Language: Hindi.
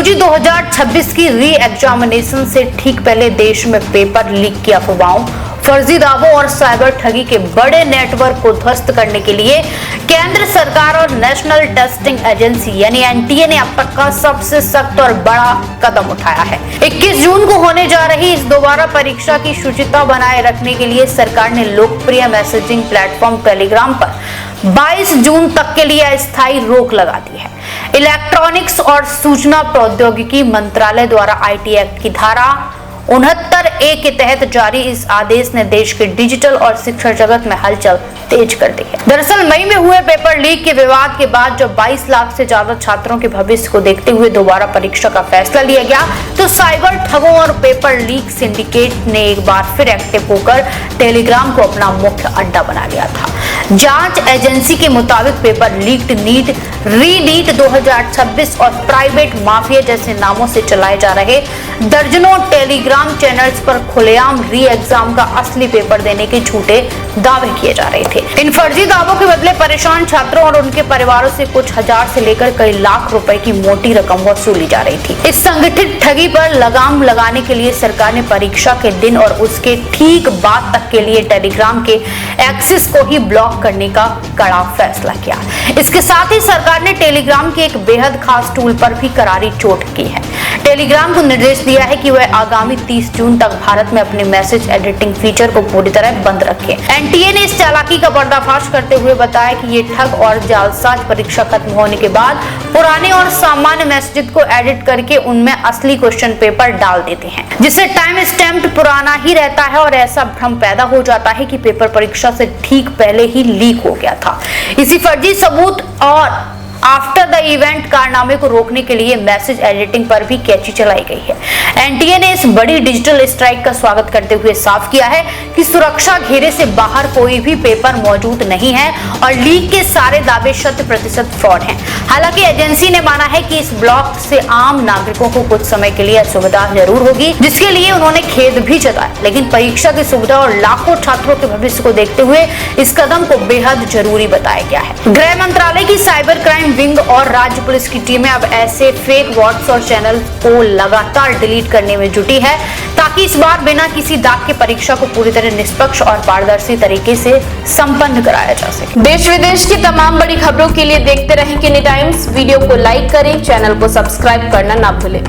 यूजी 2026 की री एग्जामिनेशन से ठीक पहले देश में पेपर लीक की अफवाहों, फर्जी दावों और साइबर ठगी के बड़े नेटवर्क को ध्वस्त करने के लिए केंद्र सरकार और नेशनल टेस्टिंग एजेंसी यानी एनटीए ने अब तक का सबसे सख्त और बड़ा कदम उठाया है। 21 जून को होने जा रही इस दोबारा परीक्षा की शुचिता बनाए रखने के लिए सरकार ने लोकप्रिय मैसेजिंग प्लेटफॉर्म टेलीग्राम पर 22 जून तक के लिए अस्थायी रोक लगा दी है। इलेक्ट्रॉनिक्स और सूचना प्रौद्योगिकी मंत्रालय द्वारा आईटी एक्ट की धारा 69A के तहत जारी इस आदेश ने देश के डिजिटल और शिक्षा जगत में हलचल तेज कर दी है। दरअसल मई में हुए पेपर लीक के विवाद के बाद जब 22 लाख से ज्यादा छात्रों के भविष्य को देखते हुए दोबारा परीक्षा का फैसला लिया गया, तो साइबर ठगों और पेपर लीक सिंडिकेट ने एक बार फिर एक्टिव होकर टेलीग्राम को अपना मुख्य अड्डा बना लिया था। जांच एजेंसी के मुताबिक पेपर लीक्ड नीट, री नीट 2026 और प्राइवेट माफिया जैसे नामों से चलाए जा रहे दर्जनों टेलीग्राम चैनल्स पर खुलेआम री एग्जाम का असली पेपर देने के झूठे दावे किए जा रहे थे। इन फर्जी दावों के बदले परेशान छात्रों और उनके परिवारों से कुछ हजार से लेकर कई लाख रुपए की मोटी रकम वसूली जा रही थी। इस संगठित ठगी पर लगाम लगाने के लिए सरकार ने परीक्षा के दिन और उसके ठीक बाद तक के लिए टेलीग्राम के एक्सेस को ही ब्लॉक करने का कड़ा फैसला किया। इसके साथ ही सरकार ने टेलीग्राम के एक बेहद खास टूल पर भी करारी चोट की है। टेलीग्राम को निर्देश दिया है कि वह आगामी 30 जून तक भारत में अपने मैसेज एडिटिंग फीचर को पूरी तरह बंद रखे। एनटीए ने इस चालाकी का पर्दाफाश करते हुए बताया कि ये ठग और जालसाज परीक्षा खत्म होने के बाद पुराने और सामान्य मैसेज को एडिट करके उनमें असली क्वेश्चन पेपर डाल देते हैं, जिससे टाइम स्टैम्प्ड पुराना ही रहता है और ऐसा भ्रम पैदा हो जाता है कि पेपर परीक्षा से ठीक पहले ही लीक हो गया था। इसी फर्जी सबूत और आफ्टर द इवेंट कारनामे को रोकने के लिए मैसेज एडिटिंग पर भी कैची चलाई गई है। एनटीए ने इस बड़ी डिजिटल स्ट्राइक का स्वागत करते हुए साफ किया है कि सुरक्षा घेरे से बाहर कोई भी पेपर मौजूद नहीं है और लीक के सारे दावे 100% फ्रॉड हैं। हालांकि एजेंसी ने माना है कि इस ब्लॉक से आम नागरिकों को कुछ समय के लिए असुविधा जरूर होगी, जिसके लिए उन्होंने खेद भी जताया, लेकिन परीक्षा की सुविधा और लाखों छात्रों के भविष्य को देखते हुए इस कदम को बेहद जरूरी बताया गया है। गृह मंत्रालय की साइबर क्राइम विंग और राज्य पुलिस की टीमें अब ऐसे फेक व्हाट्सएप और चैनल को लगातार डिलीट करने में जुटी है, ताकि इस बार बिना किसी दाग के परीक्षा को पूरी तरह निष्पक्ष और पारदर्शी तरीके से संपन्न कराया जा सके। देश विदेश की तमाम बड़ी खबरों के लिए देखते रहें किनी टाइम्स। वीडियो को लाइक करें, चैनल को सब्सक्राइब करना ना भूलें।